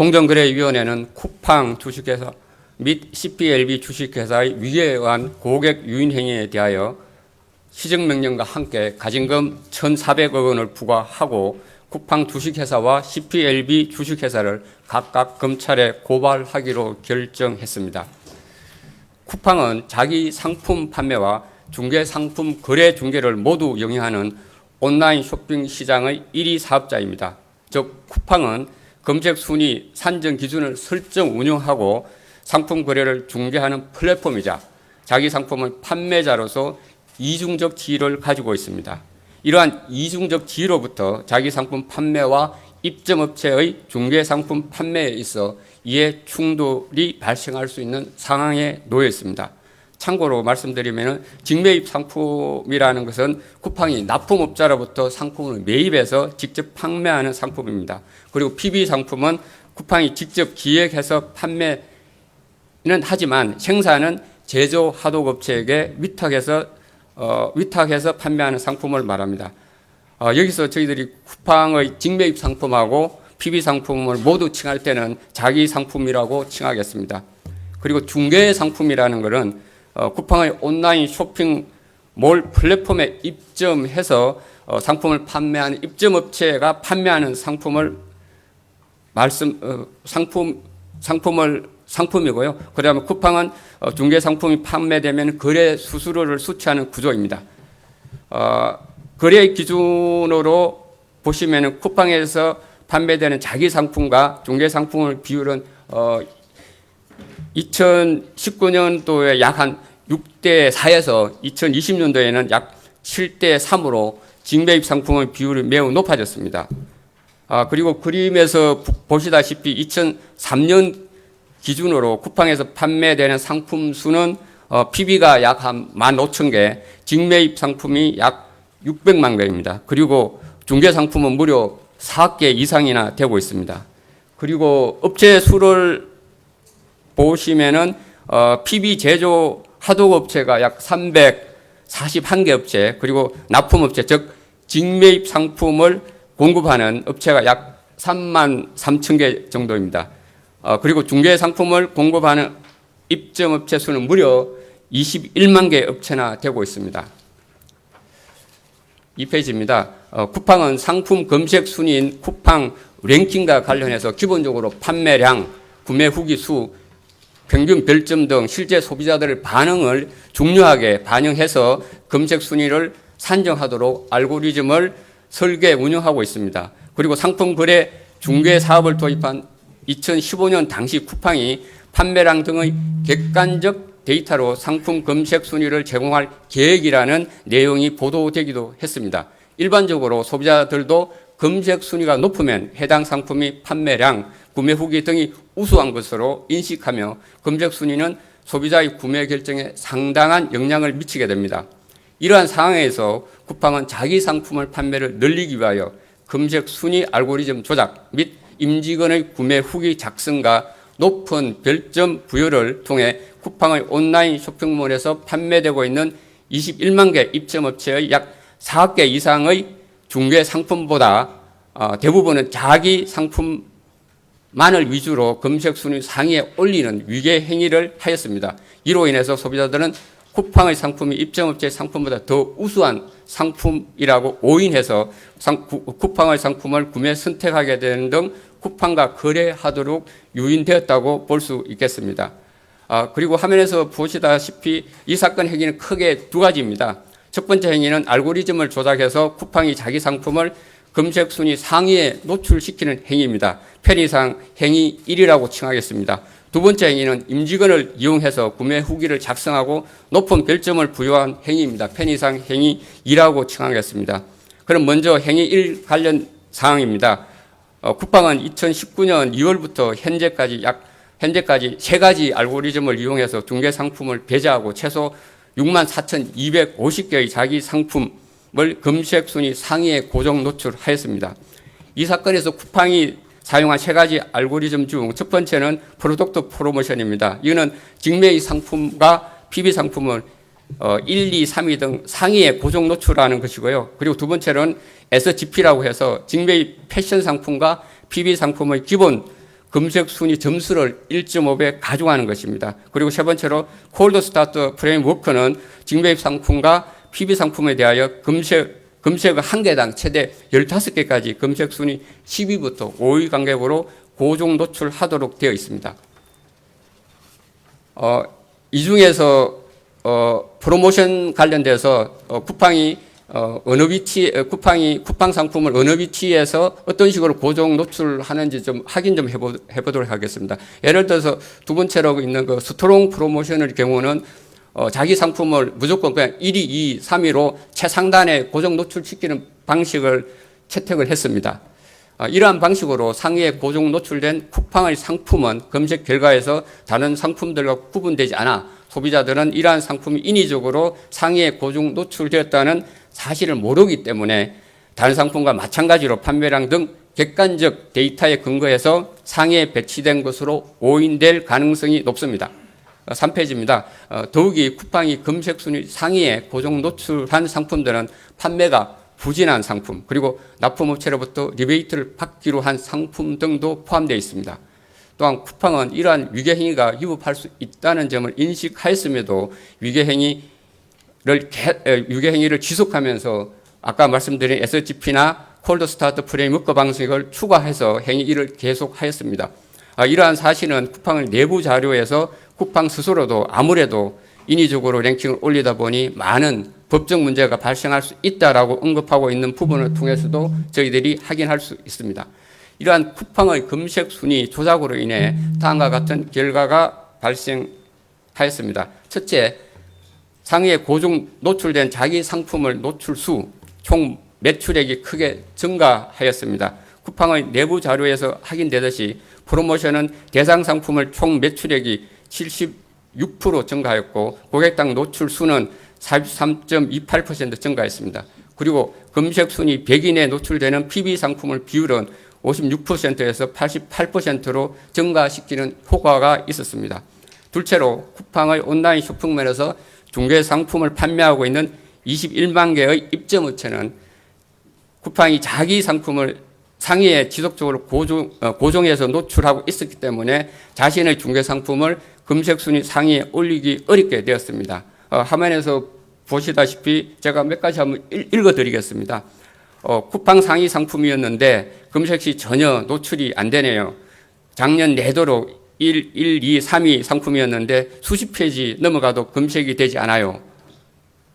공정거래위원회는 쿠팡 주식회사 및 CPLB 주식회사의 위계에 의한 고객 유인 행위에 대하여 시정명령과 함께 가징금 1,400억 원을 부과하고 쿠팡 주식회사와 CPLB 주식회사를 각각 검찰에 고발하기로 결정했습니다. 쿠팡은 자기 상품 판매와 중개상품 거래 중개를 모두 영위하는 온라인 쇼핑 시장의 1위 사업자입니다. 즉 쿠팡은 검색 순위 산정 기준을 설정 운영하고 상품 거래를 중개하는 플랫폼이자 자기 상품의 판매자로서 이중적 지위를 가지고 있습니다. 이러한 이중적 지위로부터 자기 상품 판매와 입점업체의 중개 상품 판매에 있어 이해 충돌이 발생할 수 있는 상황에 놓여 있습니다. 참고로 말씀드리면 직매입 상품이라는 것은 쿠팡이 납품업자로부터 상품을 매입해서 직접 판매하는 상품입니다. 그리고 PB 상품은 쿠팡이 직접 기획해서 판매는 하지만 생산은 제조 하도업체에게 위탁해서 판매하는 상품을 말합니다. 여기서 저희들이 쿠팡의 직매입 상품하고 PB 상품을 모두 칭할 때는 자기 상품이라고 칭하겠습니다. 그리고 중개 상품이라는 것은 쿠팡의 온라인 쇼핑몰 플랫폼에 입점해서 상품을 판매하는 입점업체가 판매하는 상품이고요. 그다음에 쿠팡은 중개 상품이 판매되면 거래 수수료를 수취하는 구조입니다. 거래 기준으로 보시면은 쿠팡에서 판매되는 자기 상품과 중개 상품의 비율은 2019년도에 약 한 6대 4에서 2020년도에는 약 7대 3으로 직매입 상품의 비율이 매우 높아졌습니다. 그리고 그림에서 보시다시피 2003년 기준으로 쿠팡에서 판매되는 상품 수는 PB가 약 한 15,000개, 직매입 상품이 약 600만 개입니다. 그리고 중개 상품은 무려 4개 이상이나 되고 있습니다. 그리고 업체 수를 보시면은 PB 제조 하도업체가 약 341개 업체, 그리고 납품업체, 즉 직매입 상품을 공급하는 업체가 약 33,000개 정도입니다. 그리고 중개 상품을 공급하는 입점업체 수는 무려 21만 개 업체나 되고 있습니다. 이 페이지입니다. 쿠팡은 상품 검색 순위인 쿠팡 랭킹과 관련해서 기본적으로 판매량, 구매 후기 수, 평균 별점 등 실제 소비자들의 반응을 중요하게 반영해서 검색 순위를 산정하도록 알고리즘을 설계 운영하고 있습니다. 그리고 상품 거래 중개 사업을 도입한 2015년 당시 쿠팡이 판매량 등의 객관적 데이터로 상품 검색 순위를 제공할 계획이라는 내용이 보도되기도 했습니다. 일반적으로 소비자들도 검색 순위가 높으면 해당 상품이 판매량, 구매 후기 등이 우수한 것으로 인식하며 검색 순위는 소비자의 구매 결정에 상당한 영향을 미치게 됩니다. 이러한 상황에서 쿠팡은 자기 상품의 판매를 늘리기 위하여 검색 순위 알고리즘 조작 및 임직원의 구매 후기 작성과 높은 별점 부여를 통해 쿠팡의 온라인 쇼핑몰에서 판매되고 있는 21만 개 입점업체의 약 4개 이상의 중개 상품보다 대부분은 자기 상품만을 위주로 검색 순위 상위에 올리는 위계 행위를 하였습니다. 이로 인해서 소비자들은 쿠팡의 상품이 입점업체의 상품보다 더 우수한 상품이라고 오인해서 쿠팡의 상품을 구매 선택하게 되는 등 쿠팡과 거래하도록 유인되었다고 볼 수 있겠습니다. 그리고 화면에서 보시다시피 이 사건 행위는 크게 두 가지입니다. 첫 번째 행위는 알고리즘을 조작해서 쿠팡이 자기 상품을 검색 순위 상위에 노출시키는 행위입니다. 편의상 행위 1이라고 칭하겠습니다. 두 번째 행위는 임직원을 이용해서 구매 후기를 작성하고 높은 별점을 부여한 행위입니다. 편의상 행위 2라고 칭하겠습니다. 그럼 먼저 행위 1 관련 사항입니다. 쿠팡은 2019년 2월부터 현재까지 세 가지 알고리즘을 이용해서 중개 상품을 배제하고 최소 64,250개의 자기 상품을 검색 순위 상위에 고정 노출하였습니다. 이 사건에서 쿠팡이 사용한 세 가지 알고리즘 중 첫 번째는 프로덕트 프로모션입니다. 이거는 직매입 상품과 PB 상품을 1, 2, 3위 등 상위에 고정 노출하는 것이고요. 그리고 두 번째는 SGP라고 해서 직매입 패션 상품과 PB 상품의 기본 검색 순위 점수를 1.5배 가져가는 것입니다. 그리고 세 번째로 콜드 스타트 프레임워크는 직매입 상품과 PB 상품에 대하여 검색어 한 개당 최대 15개까지 검색 순위 10위부터 5위 간격으로 고정 노출하도록 되어 있습니다. 이 중에서 프로모션 관련돼서 쿠팡이 쿠팡 상품을 어느 위치에서 어떤 식으로 고정 노출하는지 좀 확인 좀 해보도록 하겠습니다. 예를 들어서 두 번째로 있는 그 스트롱 프로모션의 경우는 자기 상품을 무조건 그냥 1위, 2위, 3위로 최상단에 고정 노출시키는 방식을 채택을 했습니다. 이러한 방식으로 상위에 고정 노출된 쿠팡의 상품은 검색 결과에서 다른 상품들과 구분되지 않아 소비자들은 이러한 상품이 인위적으로 상위에 고정 노출되었다는 사실을 모르기 때문에 다른 상품과 마찬가지로 판매량 등 객관적 데이터에 근거해서 상위에 배치된 것으로 오인될 가능성이 높습니다. 3페이지입니다. 더욱이 쿠팡이 검색 순위 상위에 고정 노출한 상품들은 판매가 부진한 상품, 그리고 납품업체로부터 리베이트를 받기로 한 상품 등도 포함되어 있습니다. 또한 쿠팡은 이러한 위계행위가 유법할 수 있다는 점을 인식하였음에도 위계행위를 지속하면서 아까 말씀드린 SGP나 콜드 스타트 프레임워크 방식을 추가해서 행위 이를 계속하였습니다. 이러한 사실은 쿠팡의 내부 자료에서 쿠팡 스스로도 아무래도 인위적으로 랭킹을 올리다 보니 많은 법적 문제가 발생할 수 있다라고 언급하고 있는 부분을 통해서도 저희들이 확인할 수 있습니다. 이러한 쿠팡의 검색 순위 조작으로 인해 다음과 같은 결과가 발생하였습니다. 첫째, 상위에 고정 노출된 자기 상품을 노출 수, 총 매출액이 크게 증가하였습니다. 쿠팡의 내부 자료에서 확인되듯이 프로모션은 대상 상품을 총 매출액이 76% 증가하였고 고객당 노출 수는 43.28% 증가했습니다. 그리고 검색 순위 100인에 노출되는 PB 상품의 비율은 56%에서 88%로 증가시키는 효과가 있었습니다. 둘째로 쿠팡의 온라인 쇼핑몰에서 중개 상품을 판매하고 있는 21만 개의 입점업체는 쿠팡이 자기 상품을 상위에 지속적으로 고정해서 노출하고 있었기 때문에 자신의 중개 상품을 검색 순위 상위에 올리기 어렵게 되었습니다. 화면에서 보시다시피 제가 몇 가지 한번 읽어드리겠습니다. 쿠팡 상위 상품이었는데 검색 시 전혀 노출이 안 되네요. 작년 내도록 1, 2, 3위 상품이었는데 수십 페이지 넘어가도 검색이 되지 않아요.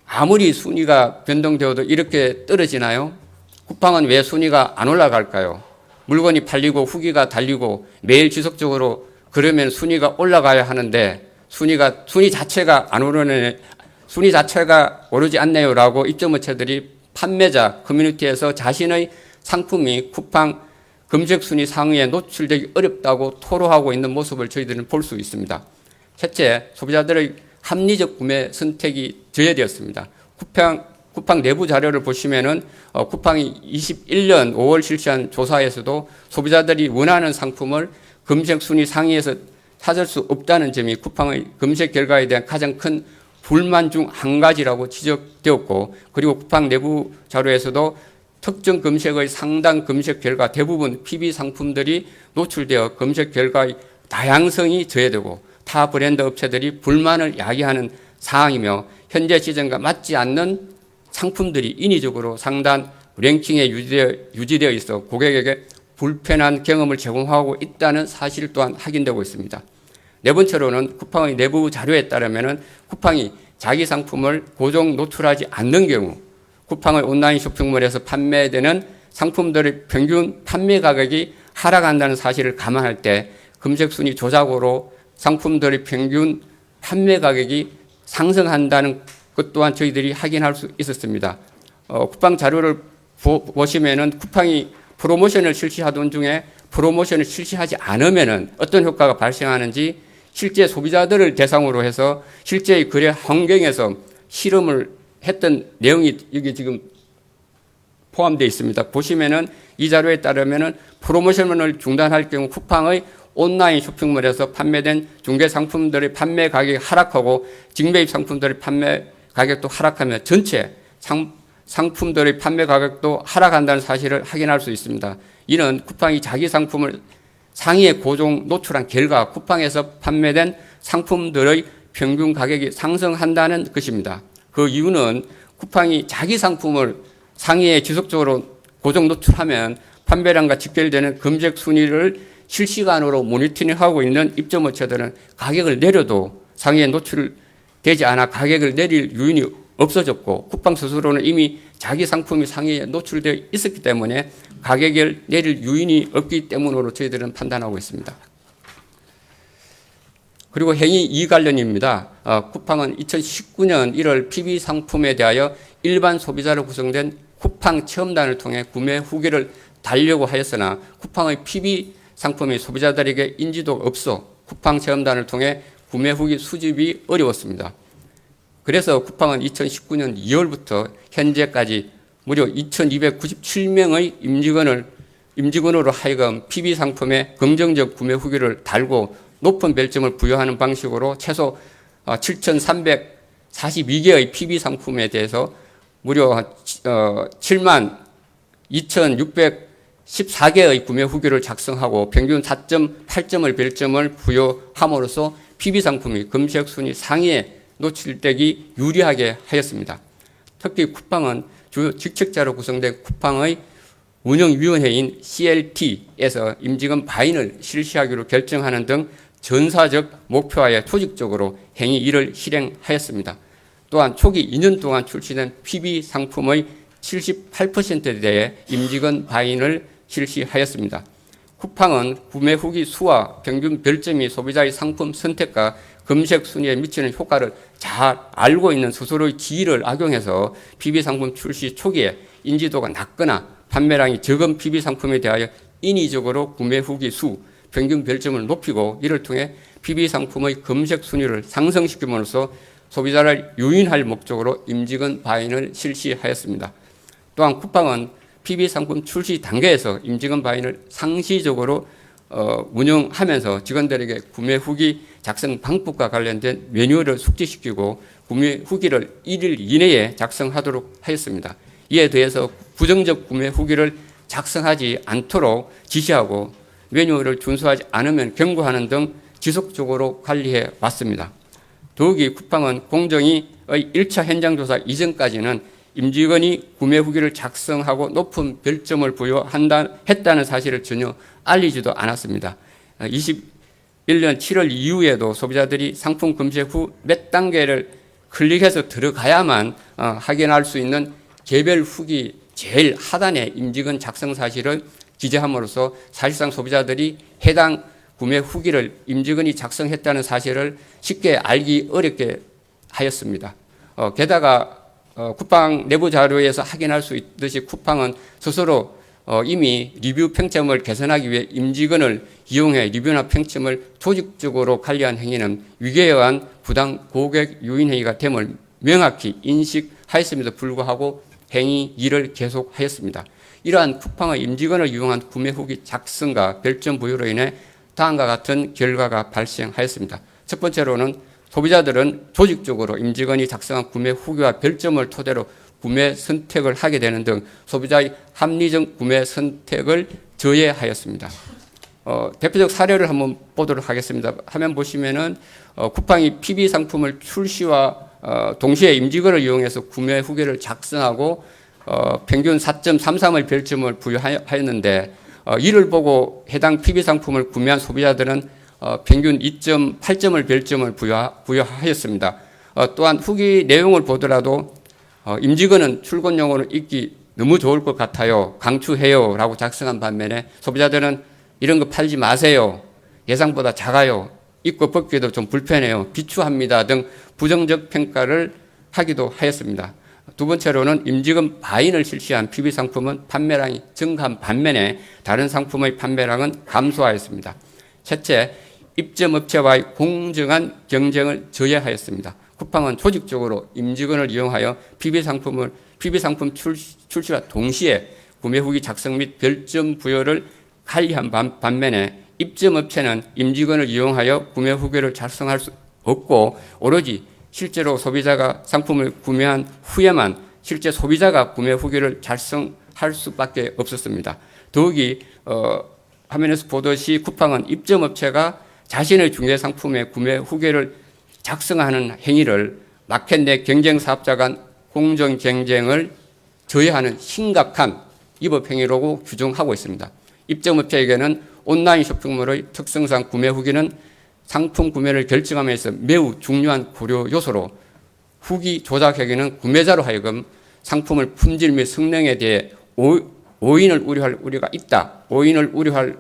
아무리 순위가 변동되어도 이렇게 떨어지나요? 쿠팡은 왜 순위가 안 올라갈까요? 물건이 팔리고 후기가 달리고 매일 지속적으로 그러면 순위가 올라가야 하는데 순위 자체가 안 오르네, 순위 자체가 오르지 않네요라고 입점업체들이 판매자 커뮤니티에서 자신의 상품이 쿠팡 검색 순위 상위에 노출되기 어렵다고 토로하고 있는 모습을 저희들은 볼 수 있습니다. 셋째, 소비자들의 합리적 구매 선택이 저해되었습니다. 쿠팡 내부 자료를 보시면은 쿠팡이 21년 5월 실시한 조사에서도 소비자들이 원하는 상품을 검색 순위 상위에서 찾을 수 없다는 점이 쿠팡의 검색 결과에 대한 가장 큰 불만 중 한 가지라고 지적되었고, 그리고 쿠팡 내부 자료에서도 특정 검색의 상당 검색 결과 대부분 PB 상품들이 노출되어 검색 결과의 다양성이 저해되고 타 브랜드 업체들이 불만을 야기하는 사항이며 현재 시장과 맞지 않는 상품들이 인위적으로 상단 랭킹에 유지되어 있어 고객에게 불편한 경험을 제공하고 있다는 사실 또한 확인되고 있습니다. 네 번째로는 쿠팡의 내부 자료에 따르면 쿠팡이 자기 상품을 고정 노출하지 않는 경우 쿠팡의 온라인 쇼핑몰에서 판매되는 상품들의 평균 판매 가격이 하락한다는 사실을 감안할 때 검색 순위 조작으로 상품들의 평균 판매 가격이 상승한다는 것 또한 저희들이 확인할 수 있었습니다. 쿠팡 자료를 보시면은 쿠팡이 프로모션을 실시하던 중에 프로모션을 실시하지 않으면은 어떤 효과가 발생하는지 실제 소비자들을 대상으로 해서 실제의 거래 환경에서 실험을 했던 내용이 여기 지금 포함되어 있습니다. 보시면은 이 자료에 따르면은 프로모션을 중단할 경우 쿠팡의 온라인 쇼핑몰에서 판매된 중개 상품들의 판매 가격이 하락하고 직매입 상품들의 판매 가격도 하락하며 전체 상품들의 판매 가격도 하락한다는 사실을 확인할 수 있습니다. 이는 쿠팡이 자기 상품을 상위에 고종 노출한 결과 쿠팡에서 판매된 상품들의 평균 가격이 상승한다는 것입니다. 그 이유는 쿠팡이 자기 상품을 상위에 지속적으로 고정 노출하면 판매량과 직결되는 검색 순위를 실시간으로 모니터링하고 있는 입점업체들은 가격을 내려도 상위에 노출되지 않아 가격을 내릴 요인이 없어졌고, 쿠팡 스스로는 이미 자기 상품이 상위에 노출되어 있었기 때문에 가격을 내릴 요인이 없기 때문으로 저희들은 판단하고 있습니다. 그리고 행위 이의 관련입니다. 쿠팡은 2019년 1월 PB 상품에 대하여 일반 소비자로 구성된 쿠팡 체험단을 통해 구매 후기를 달려고 하였으나 쿠팡의 PB 상품이 소비자들에게 인지도가 없어 쿠팡 체험단을 통해 구매 후기 수집이 어려웠습니다. 그래서 쿠팡은 2019년 2월부터 현재까지 무려 2,297명의 임직원으로 하여금 PB 상품에 긍정적 구매 후기를 달고 높은 별점을 부여하는 방식으로 최소 7,342개의 PB 상품에 대해서 무려 7만 2,614개의 구매 후기를 작성하고 평균 4.8점의 별점을 부여함으로써 PB 상품이 검색 순위 상위에 노출되기 유리하게 하였습니다. 특히 쿠팡은 주요 직책자로 구성된 쿠팡의 운영위원회인 CLT에서 임직원 바인을 실시하기로 결정하는 등 전사적 목표하에 조직적으로 행위 1을 실행하였습니다. 또한 초기 2년 동안 출시된 PB 상품의 78%에 대해 임직원 바인을 실시하였습니다. 쿠팡은 구매 후기 수와 평균 별점이 소비자의 상품 선택과 검색 순위에 미치는 효과를 잘 알고 있는 스스로의 지위를 악용해서 PB 상품 출시 초기에 인지도가 낮거나 판매량이 적은 PB 상품에 대하여 인위적으로 구매 후기 수, 평균 별점을 높이고 이를 통해 PB 상품의 검색 순위를 상승시킴으로써 소비자를 유인할 목적으로 임직원 바인을 실시하였습니다. 또한 쿠팡은 PB 상품 출시 단계에서 임직원 바인을 상시적으로 운영하면서 직원들에게 구매 후기 작성 방법과 관련된 매뉴얼을 숙지시키고 구매 후기를 1일 이내에 작성하도록 하였습니다. 이에 대해서 부정적 구매 후기를 작성하지 않도록 지시하고 매뉴얼을 준수하지 않으면 경고하는 등 지속적으로 관리해 왔습니다. 더욱이 쿠팡은 공정위의 1차 현장 조사 이전까지는 임직원이 구매 후기를 작성하고 높은 별점을 부여했다는 사실을 전혀 알리지도 않았습니다. 21년 7월 이후에도 소비자들이 상품 검색 후 몇 단계를 클릭해서 들어가야만 확인할 수 있는 개별 후기 제일 하단에 임직원 작성 사실을 기재함으로써 사실상 소비자들이 해당 구매 후기를 임직원이 작성했다는 사실을 쉽게 알기 어렵게 하였습니다. 게다가 쿠팡 내부 자료에서 확인할 수 있듯이 쿠팡은 스스로 이미 리뷰 평점을 개선하기 위해 임직원을 이용해 리뷰나 평점을 조직적으로 관리한 행위는 위계에 의한 부당 고객 유인 행위가 됨을 명확히 인식하였음에도 불구하고 행위 2를 계속하였습니다. 이러한 쿠팡의 임직원을 이용한 구매 후기 작성과 별점 부여로 인해 다음과 같은 결과가 발생하였습니다. 첫 번째로는 소비자들은 조직적으로 임직원이 작성한 구매 후기와 별점을 토대로 구매 선택을 하게 되는 등 소비자의 합리적 구매 선택을 저해하였습니다. 대표적 사례를 한번 보도록 하겠습니다. 화면 보시면은 쿠팡이 PB 상품을 출시와 동시에 임직원을 이용해서 구매 후기를 작성하고 평균 4.33의 별점을 부여하였는데 이를 보고 해당 PB 상품을 구매한 소비자들은 평균 2.8점을 별점을 부여하였습니다. 또한 후기 내용을 보더라도 임직원은 출근용으로 읽기 너무 좋을 것 같아요. 강추해요. 라고 작성한 반면에 소비자들은 이런 거 팔지 마세요. 예상보다 작아요. 입고 벗기도 좀 불편해요. 비추합니다. 등 부정적 평가를 하기도 하였습니다. 두 번째로는 임직원 바인을 실시한 PB 상품은 판매량이 증가한 반면에 다른 상품의 판매량은 감소하였습니다. 셋째, 입점업체와의 공정한 경쟁을 저해하였습니다. 쿠팡은 조직적으로 임직원을 이용하여 PB 상품 출시와 동시에 구매 후기 작성 및 별점 부여를 관리한 반면에 입점업체는 임직원을 이용하여 구매 후기를 작성할 수 없고 오로지 실제로 소비자가 상품을 구매한 후에만 실제 소비자가 구매 후기를 작성할 수밖에 없었습니다. 더욱이 화면에서 보듯이 쿠팡은 입점업체가 자신의 중개상품의 구매 후기를 작성하는 행위를 마켓 내 경쟁 사업자 간 공정 경쟁을 저해하는 심각한 위법 행위라고 규정하고 있습니다. 입점업체에게는 온라인 쇼핑몰의 특성상 구매 후기는 상품 구매를 결정함에서 매우 중요한 고려 요소로 후기 조작 행위는 구매자로 하여금 상품의 품질 및 성능에 대해 오인을 우려할 우려가 있다. 오인을 우려할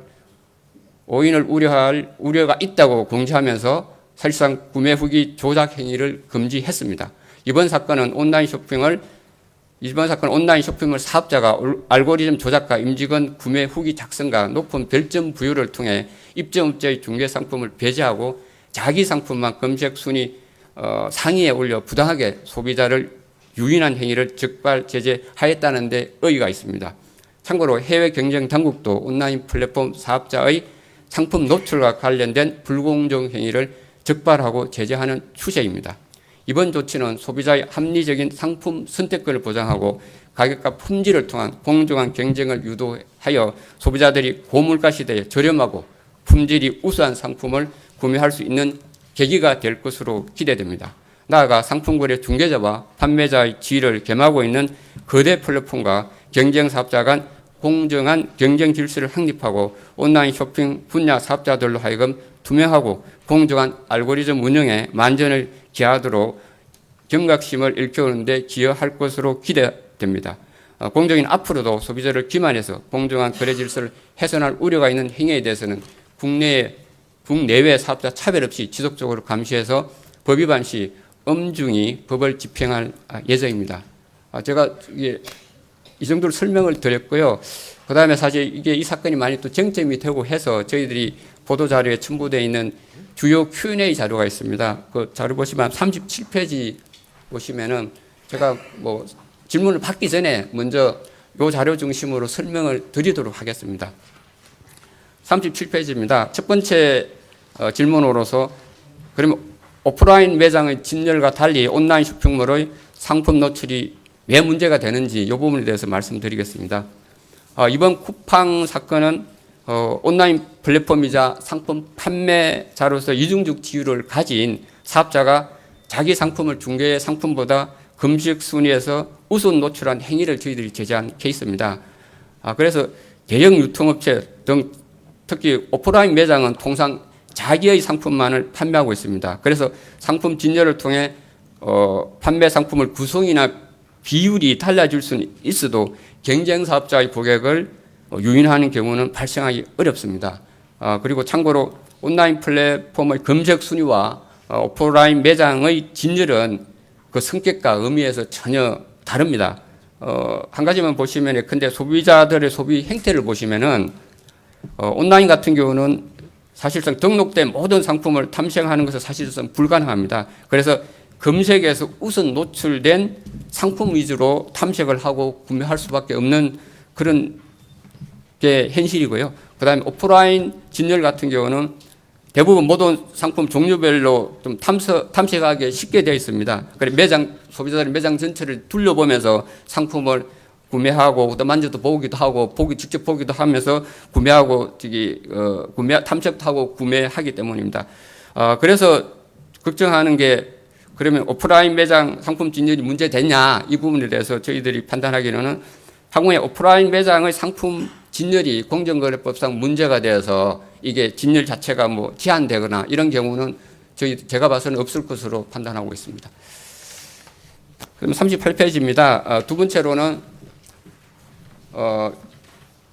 우려가 있다고 공지하면서 사실상 구매 후기 조작 행위를 금지했습니다. 이번 사건은 온라인 쇼핑몰 사업자가 알고리즘 조작과 임직원 구매 후기 작성과 높은 별점 부여를 통해 입점업체의 중개 상품을 배제하고 자기 상품만 검색 순위 상위에 올려 부당하게 소비자를 유인한 행위를 적발 제재하였다는 데 의의가 있습니다. 참고로 해외 경쟁 당국도 온라인 플랫폼 사업자의 상품 노출과 관련된 불공정 행위를 적발하고 제재하는 추세입니다. 이번 조치는 소비자의 합리적인 상품 선택권을 보장하고 가격과 품질을 통한 공정한 경쟁을 유도하여 소비자들이 고물가 시대에 저렴하고 품질이 우수한 상품을 구매할 수 있는 계기가 될 것으로 기대됩니다. 나아가 상품거래 중개자와 판매자의 지위를 겸하고 있는 거대 플랫폼과 경쟁 사업자 간 공정한 경쟁 질서를 확립하고 온라인 쇼핑 분야 사업자들로 하여금 투명하고 공정한 알고리즘 운영에 만전을 기하도록 경각심을 일깨우는 데 기여할 것으로 기대됩니다. 공정위는 앞으로도 소비자를 기만해서 공정한 거래 질서를 훼손할 우려가 있는 행위에 대해서는 국내외 사업자 차별 없이 지속적으로 감시해서 법 위반 시 엄중히 법을 집행할 예정입니다. 제가 이 정도로 설명을 드렸고요. 그 다음에 사실 이 사건이 많이 또 쟁점이 되고 해서 저희들이 보도자료에 첨부되어 있는 주요 Q&A 자료가 있습니다. 그 자료 보시면 37페이지 보시면은 제가 뭐 질문을 받기 전에 먼저 이 자료 중심으로 설명을 드리도록 하겠습니다. 37페이지입니다. 첫 번째 질문으로서 그러면 오프라인 매장의 진열과 달리 온라인 쇼핑몰의 상품 노출이 왜 문제가 되는지 이 부분에 대해서 말씀드리겠습니다. 이번 쿠팡 사건은 온라인 플랫폼이자 상품 판매자로서 이중적 지위를 가진 사업자가 자기 상품을 중개 상품보다 검색 순위에서 우선 노출한 행위를 저희들이 제재한 케이스입니다. 그래서 대형 유통업체 등 특히 오프라인 매장은 통상 자기의 상품만을 판매하고 있습니다. 그래서 상품 진열을 통해 판매 상품을 구성이나 비율이 달라질 수는 있어도 경쟁 사업자의 고객을 유인하는 경우는 발생하기 어렵습니다. 그리고 참고로 온라인 플랫폼의 검색 순위와 오프라인 매장의 진열은 그 성격과 의미에서 전혀 다릅니다. 한 가지만 보시면 근데 소비자들의 소비 행태를 보시면은 온라인 같은 경우는 사실상 등록된 모든 상품을 탐색하는 것은 사실상 불가능합니다. 그래서 검색에서 우선 노출된 상품 위주로 탐색을 하고 구매할 수밖에 없는 그런 게 현실이고요. 그 다음에 오프라인 진열 같은 경우는 대부분 모든 상품 종류별로 좀 탐색하기 쉽게 되어 있습니다. 그래서 소비자들이 매장 전체를 둘러보면서 상품을 구매하고 또 만져도 보기도 하고 직접 보기도 하면서 구매하고 탐색도 하고 구매하기 때문입니다. 그래서 걱정하는 게 그러면 오프라인 매장 상품 진열이 문제됐냐 이 부분에 대해서 저희들이 판단하기로는 향후에 오프라인 매장의 상품 진열이 공정거래법상 문제가 되어서 이게 진열 자체가 뭐 제한되거나 이런 경우는 제가 봐서는 없을 것으로 판단하고 있습니다. 그럼 38페이지입니다. 두 번째로는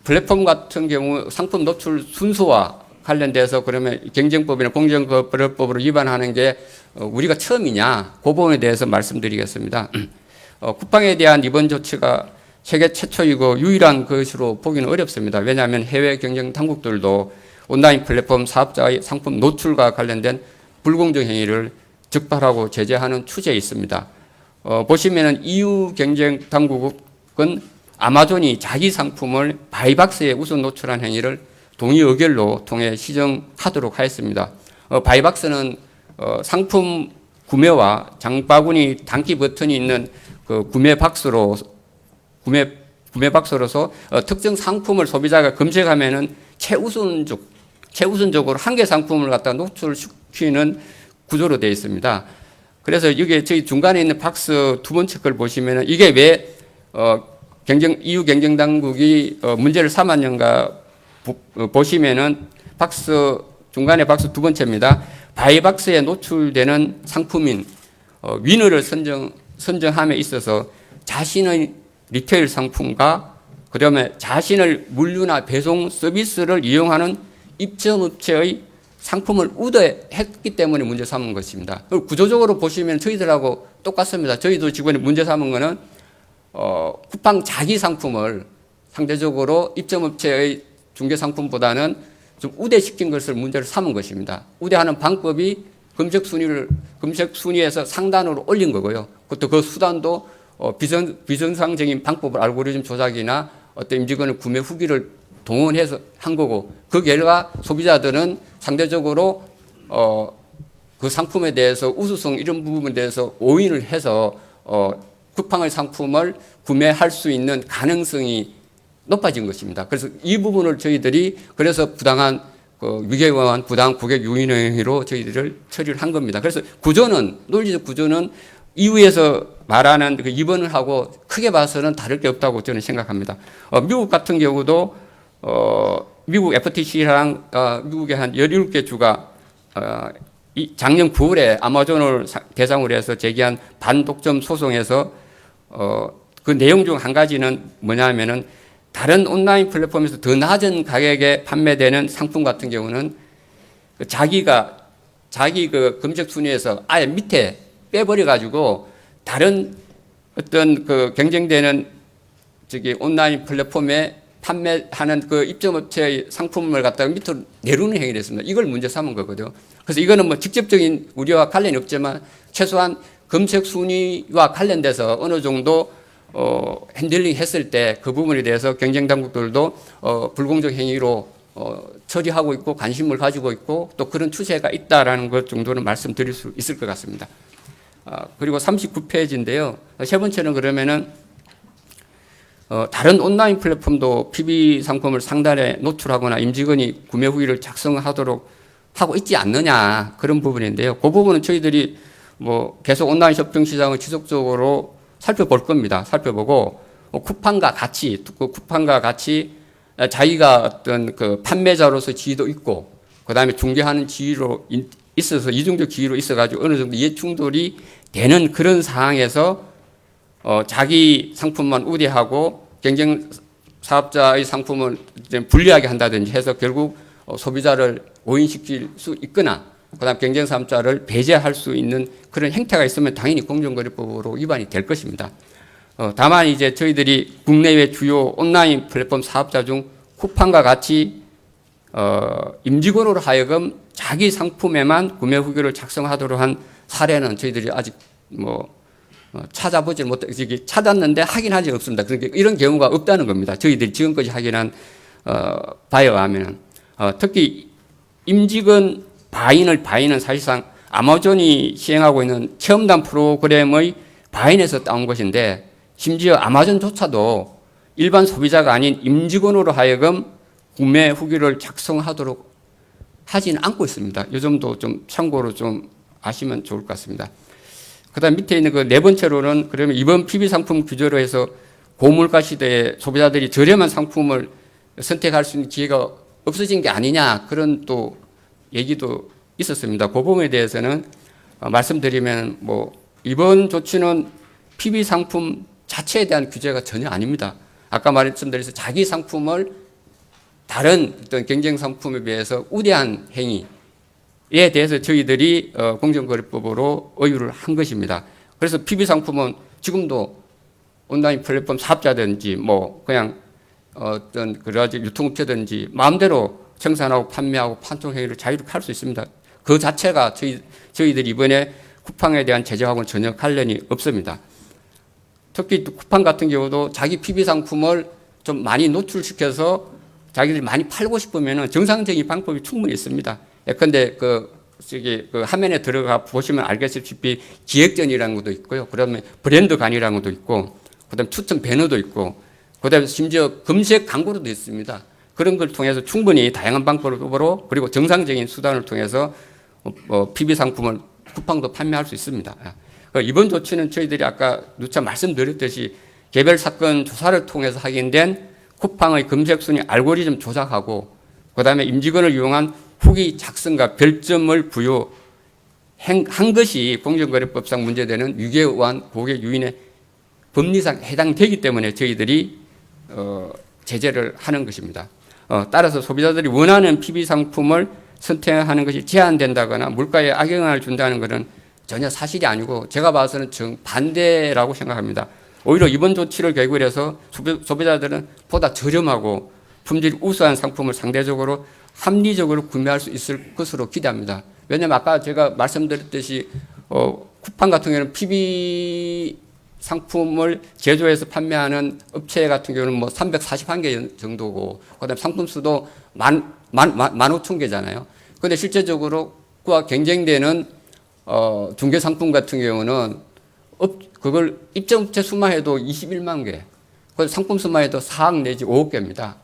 플랫폼 같은 경우 상품 노출 순서와 관련돼서 그러면 경쟁법이나 공정거래법으로 위반하는 게 우리가 처음이냐 그 부분에 대해서 말씀드리겠습니다. 쿠팡에 대한 이번 조치가 세계 최초이고 유일한 것으로 보기는 어렵습니다. 왜냐하면 해외 경쟁 당국들도 온라인 플랫폼 사업자의 상품 노출과 관련된 불공정 행위를 적발하고 제재하는 추세에 있습니다. 보시면은 EU 경쟁 당국은 아마존이 자기 상품을 바이박스에 우선 노출한 행위를 동의 의결로 통해 시정하도록 하였습니다. 바이박스는 상품 구매와 장바구니 단기 버튼이 있는 그 구매 박스로서 특정 상품을 소비자가 검색하면은 최우선적으로 한 개 상품을 갖다 노출시키는 구조로 되어 있습니다. 그래서 이게 저희 중간에 있는 박스 두 번째 걸 보시면은 이게 왜 EU 경쟁 당국이 문제를 삼았는가 보시면은 중간에 박스 두 번째입니다. 바이박스에 노출되는 상품인 위너를 선정함에 있어서 자신의 리테일 상품과 그다음에 자신의 물류나 배송 서비스를 이용하는 입점업체의 상품을 우대했기 때문에 문제 삼은 것입니다. 구조적으로 보시면 저희들하고 똑같습니다. 저희도 직원이 문제 삼은 거는 쿠팡 자기 상품을 상대적으로 입점업체의 중개 상품보다는 좀 우대시킨 것을 문제를 삼은 것입니다. 우대하는 방법이 검색 순위에서 상단으로 올린 거고요. 그것도 그 수단도 비정상적인 방법을 알고리즘 조작이나 어떤 임직원의 구매 후기를 동원해서 한 거고, 그 결과 소비자들은 상대적으로 그 상품에 대해서 우수성 이런 부분에 대해서 오인을 해서 쿠팡의 상품을 구매할 수 있는 가능성이 높아진 것입니다. 그래서 이 부분을 저희들이 그래서 부당한 위계관 부당 고객 유인 행위로 저희들을 처리를 한 겁니다. 그래서 논리적 구조는 이후에서 말하는 그 2번을 하고 크게 봐서는 다를 게 없다고 저는 생각합니다. 미국 같은 경우도 미국 FTC랑 미국의 한 17개 주가 작년 9월에 아마존을 대상으로 해서 제기한 반독점 소송에서 그 내용 중 한 가지는 뭐냐면은 다른 온라인 플랫폼에서 더 낮은 가격에 판매되는 상품 같은 경우는 자기 그 검색 순위에서 아예 밑에 빼버려 가지고 다른 어떤 그 경쟁되는 온라인 플랫폼에 판매하는 그 입점업체의 상품을 갖다가 밑으로 내리는 행위를 했습니다. 이걸 문제 삼은 거거든요. 그래서 이거는 뭐 직접적인 우려와 관련이 없지만 최소한 검색 순위와 관련돼서 어느 정도 핸들링 했을 때 그 부분에 대해서 경쟁 당국들도 불공정 행위로 처리하고 있고 관심을 가지고 있고 또 그런 추세가 있다라는 것 정도는 말씀드릴 수 있을 것 같습니다. 그리고 39페이지인데요. 세 번째는 그러면은 다른 온라인 플랫폼도 PB 상품을 상단에 노출하거나 임직원이 구매 후기를 작성하도록 하고 있지 않느냐 그런 부분인데요. 그 부분은 저희들이 뭐 계속 온라인 쇼핑 시장을 지속적으로 살펴볼 겁니다. 살펴보고 쿠팡과 같이 자기가 어떤 그 판매자로서 지위도 있고 그다음에 중개하는 지위로 있어서 이중적 지위로 있어가지고 어느 정도 이해 충돌이 되는 그런 상황에서 자기 상품만 우대하고 경쟁 사업자의 상품을 불리하게 한다든지 해서 결국 소비자를 오인시킬 수 있거나 그다음 경쟁 사업자를 배제할 수 있는 그런 행태가 있으면 당연히 공정거래법으로 위반이 될 것입니다. 다만 이제 저희들이 국내외 주요 온라인 플랫폼 사업자 중 쿠팡과 같이 임직원으로 하여금 자기 상품에만 구매 후기를 작성하도록 한 사례는 저희들이 아직 찾아보지 찾았는데 확인하지 없습니다. 그러니까 이런 경우가 없다는 겁니다. 저희들이 지금까지 확인한 바에 의하면 특히 임직원 바인은 사실상 아마존이 시행하고 있는 체험단 프로그램의 바인에서 따온 것인데 심지어 아마존조차도 일반 소비자가 아닌 임직원으로 하여금 구매 후기를 작성하도록 하지는 않고 있습니다. 이 점도 좀 참고로 좀 아시면 좋을 것 같습니다. 그다음 밑에 있는 그 네 번째로는 그러면 이번 PB 상품 규제로 해서 고물가 시대에 소비자들이 저렴한 상품을 선택할 수 있는 기회가 없어진 게 아니냐 그런 또 얘기도 있었습니다. 그 부분에 대해서는 말씀드리면 이번 조치는 PB 상품 자체에 대한 규제가 전혀 아닙니다. 아까 말씀드려서 자기 상품을 다른 어떤 경쟁 상품에 비해서 우대한 행위에 대해서 저희들이 공정거래법으로 의유를 한 것입니다. 그래서 PB 상품은 지금도 온라인 플랫폼 사업자든지 그냥 어떤 그러지 유통업체든지 마음대로 생산하고 판매하고 판촉 행위를 자유롭게 할 수 있습니다. 그 자체가 저희들이 이번에 쿠팡에 대한 제재하고는 전혀 관련이 없습니다. 특히 쿠팡 같은 경우도 자기 PB 상품을 좀 많이 노출시켜서 자기들이 많이 팔고 싶으면 정상적인 방법이 충분히 있습니다. 예컨대 그 화면에 들어가 보시면 알겠다시피 기획전이라는 것도 있고요. 그다음에 브랜드 간이라는 것도 있고, 그다음에 추천 배너도 있고, 그다음에 심지어 검색 광고도 있습니다. 그런 걸 통해서 충분히 다양한 방법으로 그리고 정상적인 수단을 통해서 PB 상품을 쿠팡도 판매할 수 있습니다. 이번 조치는 저희들이 아까 누차 말씀드렸듯이 개별 사건 조사를 통해서 확인된 쿠팡의 검색 순위 알고리즘 조작하고 그다음에 임직원을 이용한 후기 작성과 별점을 부여한 것이 공정거래법상 문제되는 유기에 의한 고객 유인의 법리상 해당되기 때문에 저희들이 제재를 하는 것입니다. 따라서 소비자들이 원하는 PB 상품을 선택하는 것이 제한된다거나 물가에 악영향을 준다는 것은 전혀 사실이 아니고 제가 봐서는 정반대라고 생각합니다. 오히려 이번 조치를 계기로 해서 소비자들은 보다 저렴하고 품질 우수한 상품을 상대적으로 합리적으로 구매할 수 있을 것으로 기대합니다. 왜냐하면 아까 제가 말씀드렸듯이 쿠팡 같은 경우는 PB 상품을 제조해서 판매하는 업체 같은 경우는 뭐 341개 정도고 그다음에 상품 수도 15,000개잖아요. 그런데 실제적으로 그와 경쟁되는 중개 상품 같은 경우는 그걸 입점업체 수만 해도 21만 개, 그 상품 수만 해도 4억 내지 5억 개입니다.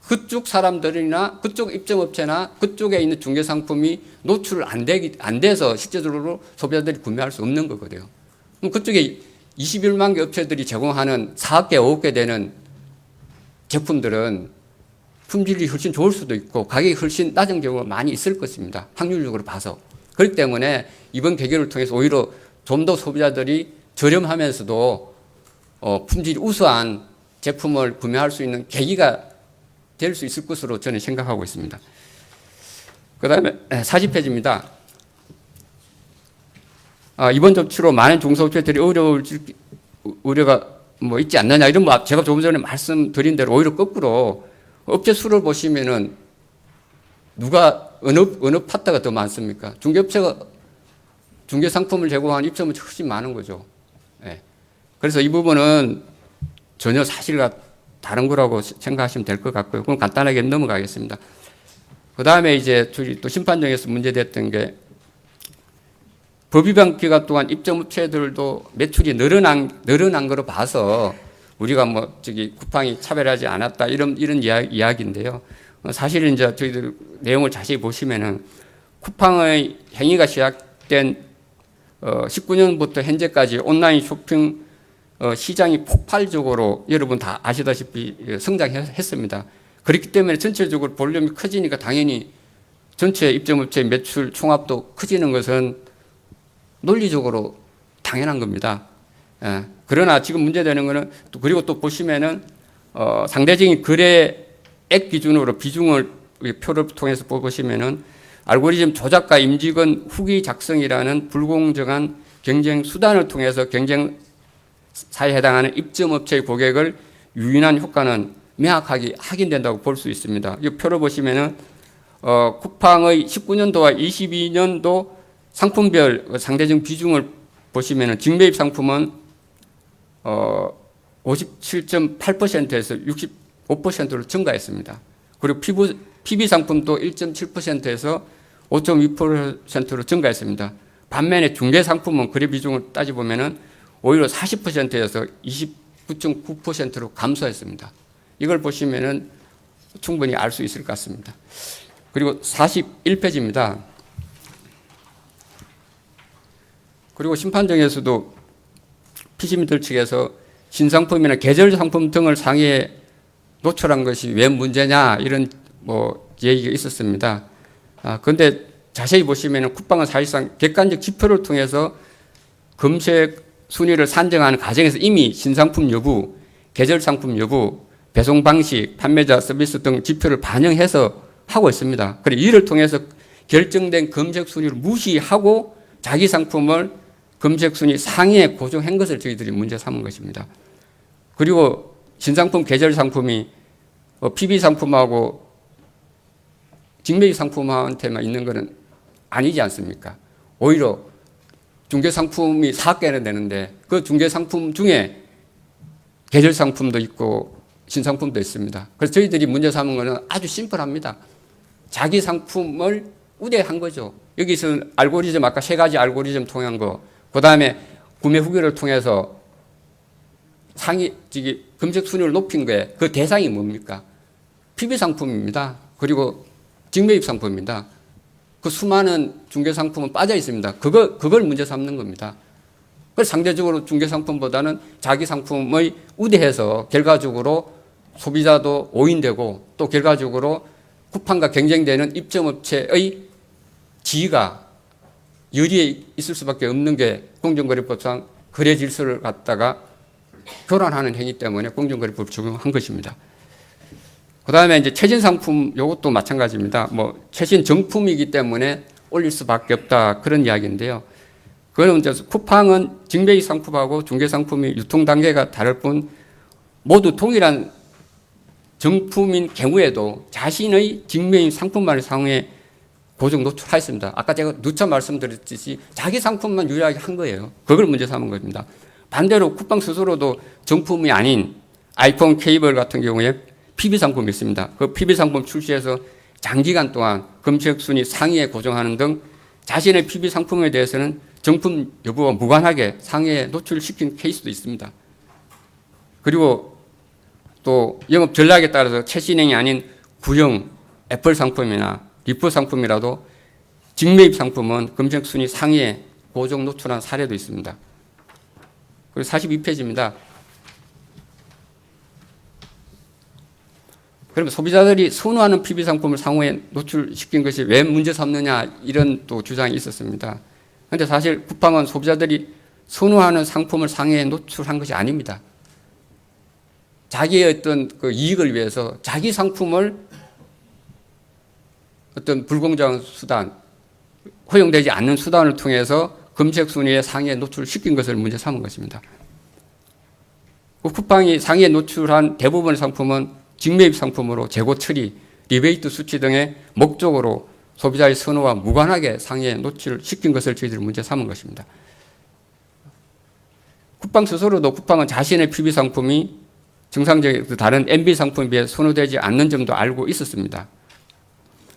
그쪽 사람들이나 그쪽 입점업체나 그쪽에 있는 중개 상품이 노출을 안 돼서 실제적으로 소비자들이 구매할 수 없는 거거든요. 그럼 그쪽에 21만 개 업체들이 제공하는 4억 개, 5억 개 되는 제품들은 품질이 훨씬 좋을 수도 있고 가격이 훨씬 낮은 경우가 많이 있을 것입니다. 확률적으로 봐서. 그렇기 때문에 이번 계기를 통해서 오히려 좀 더 소비자들이 저렴하면서도 품질이 우수한 제품을 구매할 수 있는 계기가 될 수 있을 것으로 저는 생각하고 있습니다. 그 다음에 40페이지입니다. 이번 조치로 많은 중소업체들이 어려울 우려가 뭐 있지 않느냐 이런 뭐 제가 조금 전에 말씀드린 대로 오히려 거꾸로 업체 수를 보시면은 누가 어느 파트가 더 많습니까? 중개업체가 중개 상품을 제공하는 입점업체가 훨씬 많은 거죠. 예. 그래서 이 부분은 전혀 사실과 다른 거라고 생각하시면 될 것 같고요. 그럼 간단하게 넘어가겠습니다. 그 다음에 이제 또 심판정에서 문제됐던 게 법 위반 기간 동안 입점업체들도 매출이 늘어난 거로 봐서 우리가 뭐 쿠팡이 차별하지 않았다 이런 이야기인데요. 사실은 이제 저희들 내용을 자세히 보시면은 쿠팡의 행위가 시작된 19년부터 현재까지 온라인 쇼핑 시장이 폭발적으로 여러분 다 아시다시피 성장했습니다. 그렇기 때문에 전체적으로 볼륨이 커지니까 당연히 전체 입점업체 매출 총합도 커지는 것은 논리적으로 당연한 겁니다. 그러나 지금 문제되는 것은 그리고 또 보시면은 상대적인 거래액 기준으로 비중을 표를 통해서 보시면은 알고리즘 조작과 임직원 후기 작성이라는 불공정한 경쟁 수단을 통해서 경쟁 사에 해당하는 입점업체의 고객을 유인한 효과는 명확하게 확인된다고 볼 수 있습니다. 이 표를 보시면은 쿠팡의 19년도와 22년도 상품별 상대적 비중을 보시면은 직매입 상품은 57.8%에서 65%로 증가했습니다. 그리고 PB 상품도 1.7%에서 5.2%로 증가했습니다. 반면에 중개 상품은 거래 비중을 따져보면은 오히려 40%에서 29.9%로 감소했습니다. 이걸 보시면은 충분히 알 수 있을 것 같습니다. 그리고 41페이지입니다. 그리고 심판정에서도 피시민들 측에서 신상품이나 계절 상품 등을 상해에 노출한 것이 왜 문제냐 이런 뭐 얘기가 있었습니다. 그런데 자세히 보시면은 쿠팡은 사실상 객관적 지표를 통해서 검색 순위를 산정하는 과정에서 이미 신상품 여부, 계절 상품 여부, 배송 방식, 판매자 서비스 등 지표를 반영해서 하고 있습니다. 그리고 이를 통해서 결정된 검색 순위를 무시하고 자기 상품을 검색 순위 상위에 고정한 것을 저희들이 문제 삼은 것입니다. 그리고 신상품 계절 상품이 PB 상품하고 직매입 상품한테만 있는 것은 아니지 않습니까? 오히려 중개 상품이 4개나 되는데 그 중개 상품 중에 계절 상품도 있고 신상품도 있습니다. 그래서 저희들이 문제 삼은 것은 아주 심플합니다. 자기 상품을 우대한 거죠. 여기서는 알고리즘 아까 3가지 알고리즘 통한 거, 그 다음에 구매 후기를 통해서 검색 순위를 높인 거에 그 대상이 뭡니까? PB 상품입니다. 그리고 직매입 상품입니다. 그 수많은 중개 상품은 빠져 있습니다. 그걸 문제 삼는 겁니다. 그래서 상대적으로 중개 상품보다는 자기 상품의 우대해서 결과적으로 소비자도 오인되고 또 결과적으로 쿠팡과 경쟁되는 입점업체의 지위가 유리에 있을 수밖에 없는 게 공정거래법상 거래 질서를 갖다가 교란하는 행위 때문에 공정거래법을 적용한 것입니다. 그 다음에 이제 최신 상품, 이것도 마찬가지입니다. 뭐, 최신 정품이기 때문에 올릴 수밖에 없다. 그런 이야기인데요. 그거는 이제 쿠팡은 직매입 상품하고 중개 상품이 유통 단계가 다를 뿐 모두 동일한 정품인 경우에도 자신의 직매입 상품만을 상호에 고정 노출하였습니다. 아까 제가 누차 말씀드렸듯이 자기 상품만 유리하게 한 거예요. 그걸 문제 삼은 겁니다. 반대로 쿠팡 스스로도 정품이 아닌 아이폰 케이블 같은 경우에 PB 상품이 있습니다. 그 PB 상품 출시해서 장기간 동안 검색 순위 상위에 고정하는 등 자신의 PB 상품에 대해서는 정품 여부와 무관하게 상위에 노출시킨 케이스도 있습니다. 그리고 또 영업 전략에 따라서 최신형이 아닌 구형 애플 상품이나 리프 상품이라도 직매입 상품은 검색 순위 상위에 고정 노출한 사례도 있습니다. 그리고 42페이지입니다. 그러면 소비자들이 선호하는 PB 상품을 상호에 노출시킨 것이 왜 문제 삼느냐 이런 또 주장이 있었습니다. 그런데 사실 쿠팡은 소비자들이 선호하는 상품을 상위에 노출한 것이 아닙니다. 자기의 어떤 그 이익을 위해서 자기 상품을 어떤 불공정한 수단, 허용되지 않는 수단을 통해서 검색 순위의 상위에 노출시킨 것을 문제 삼은 것입니다. 쿠팡이 상위에 노출한 대부분의 상품은 직매입 상품으로 재고 처리, 리베이트 수치 등의 목적으로 소비자의 선호와 무관하게 상위에 노출시킨 것을 저희들이 문제 삼은 것입니다. 쿠팡 스스로도 쿠팡은 자신의 PB 상품이 정상적인 다른 MB 상품에 비해 선호되지 않는 점도 알고 있었습니다.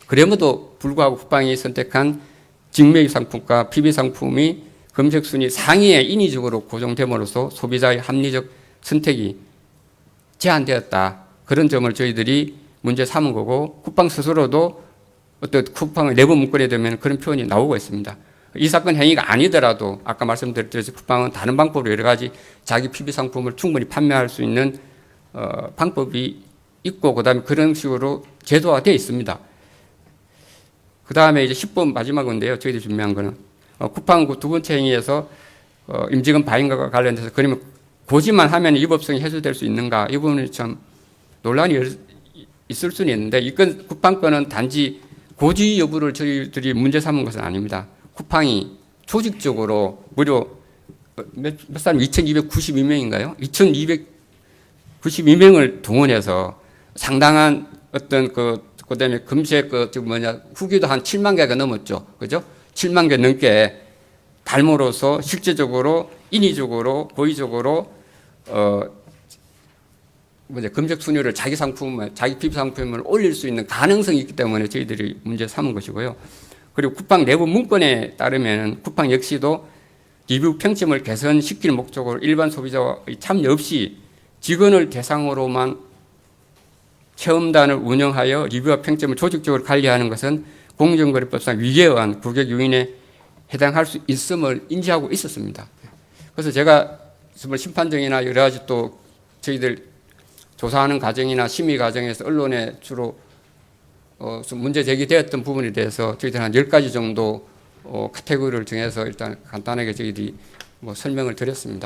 그럼에도 불구하고 쿠팡이 선택한 직매입 상품과 PB 상품이 검색 순위 상위에 인위적으로 고정됨으로써 소비자의 합리적 선택이 제한되었다. 그런 점을 저희들이 문제 삼은 거고 쿠팡 스스로도 어떤 쿠팡의 내부 문건에 되면 그런 표현이 나오고 있습니다. 이 사건 행위가 아니더라도 아까 말씀드렸듯이 쿠팡은 다른 방법으로 여러 가지 자기 PB 상품을 충분히 판매할 수 있는 방법이 있고 그다음에 그런 식으로 제도화되어 있습니다. 그다음에 이제 10번 마지막 건데요. 저희들이 준비한 거는 쿠팡 두 번째 행위에서 임직원 바인과 관련돼서 그러면 고지만 하면 위법성이 해소될 수 있는가 이 부분이 참 논란이 있을 수는 있는데 이건 쿠팡 건은 단지 고지 여부를 저희들이 문제 삼은 것은 아닙니다. 쿠팡이 조직적으로 무려 몇 사람 2292명인가요? 2292명을 동원해서 상당한 어떤 그다음에 검색 후기도 한 7만 개가 넘었죠. 그죠? 7만 개 넘게 달모로서 실제적으로 인위적으로 고의적으로 검색 순위를 자기 PB 상품을 올릴 수 있는 가능성이 있기 때문에 저희들이 문제 삼은 것이고요. 그리고 쿠팡 내부 문건에 따르면 쿠팡 역시도 리뷰 평점을 개선시킬 목적으로 일반 소비자의 참여 없이 직원을 대상으로만 체험단을 운영하여 리뷰와 평점을 조직적으로 관리하는 것은 공정거래법상 위계에 의한 불격 요인에 해당할 수 있음을 인지하고 있었습니다. 그래서 제가 심판정이나 여러 가지 또 저희들 조사하는 과정이나 심의 과정에서 언론에 주로 문제 제기되었던 부분에 대해서 저희들 한 10가지 정도 카테고리를 정해서 일단 간단하게 저희들이 설명을 드렸습니다.